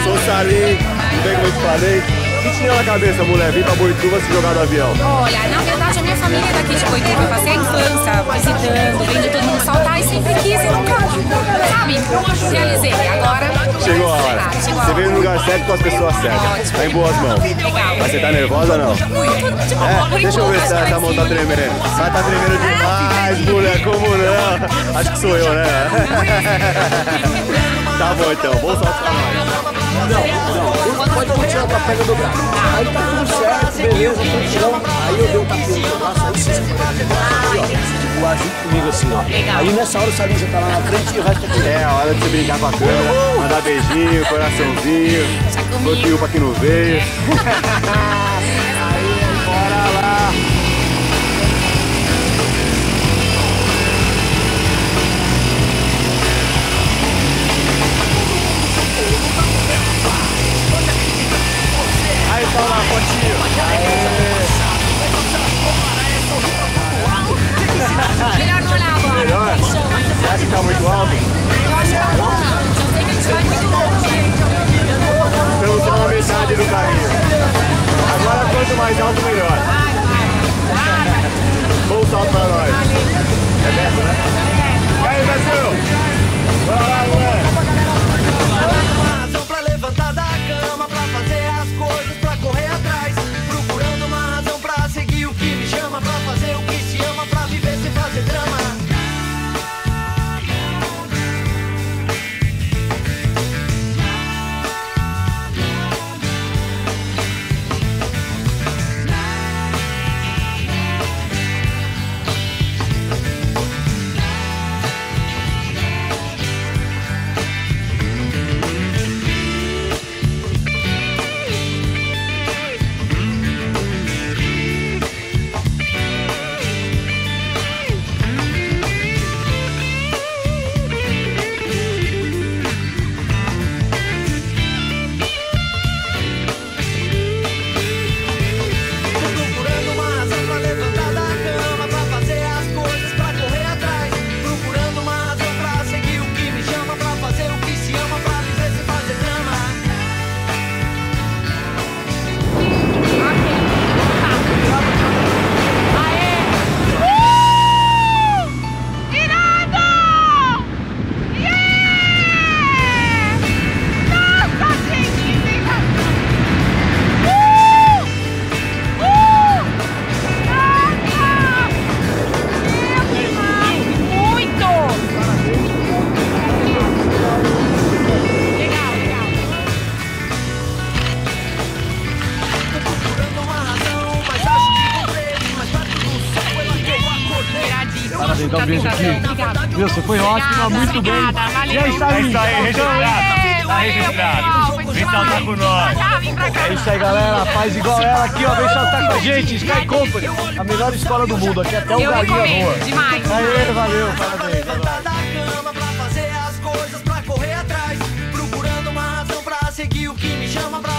Sou Salim, não tem como eu te falei. O que tinha na cabeça, mulher? Vim pra Boituva se jogar do avião. Olha, na verdade a minha família é daqui de Boituva. Eu passei a infância visitando, vendo todo mundo saltar e sempre quis e nunca, sabe, realizei. Agora Chegou a hora. Você veio no lugar certo com as pessoas certas. Ótimo. Tá em boas mãos. Legal. Mas você tá nervosa ou não? Muito, tipo, por Deixa eu ver enquanto, se acho que essa mão tá vai sim. tremendo. Mas tá tremendo demais, mulher, como não? Acho que sou eu, né? Tá bom então, bom salto pra nós. Não, pode continuar com a pega do braço. Aí tá tudo certo, beleza, tranquilão. Aí eu dei um tapinha no braço, aí você tipo, ajuda comigo assim, ó. Aí nessa hora o Salim já tá lá na frente e o resto é comigo. É a hora de você brincar com a câmera, mandar beijinho, coraçãozinho, bloqueio pra quem não veio. Aí, bora lá. Aí tá lá, fotinho. Melhor não olhar agora. Melhor? Você acha que tá muito alto? Eu acho que tá bom, não. Eu sei que a gente vai muito longe. Estamos só na metade do caminho. Agora quanto mais alto, melhor. Bom salto pra nós. É dessa, né? E aí, Brasil? Bora lá, moleque. Uma razão pra levantar da cama, pra fazer as coisas, pra correr atrás. Procurando uma razão pra seguir o que me chama, pra fazer o que se ama, pra viver sem fazer drama. Então, beijo aqui. Wilson, foi ótimo, muito bem. E aí, Salim? É isso aí, registrado. Tá registrado. Vem saltar com nós. É isso aí, galera. Faz igual ela aqui, ó. Vem saltar com a gente. Sky Company, a melhor escola do mundo. Aqui até o Eu Galinha recomendo, Boa. demais. Aê, valeu, parabéns. Levantar da cama, pra fazer as coisas, pra correr atrás. Procurando uma razão pra seguir o que me chama, pra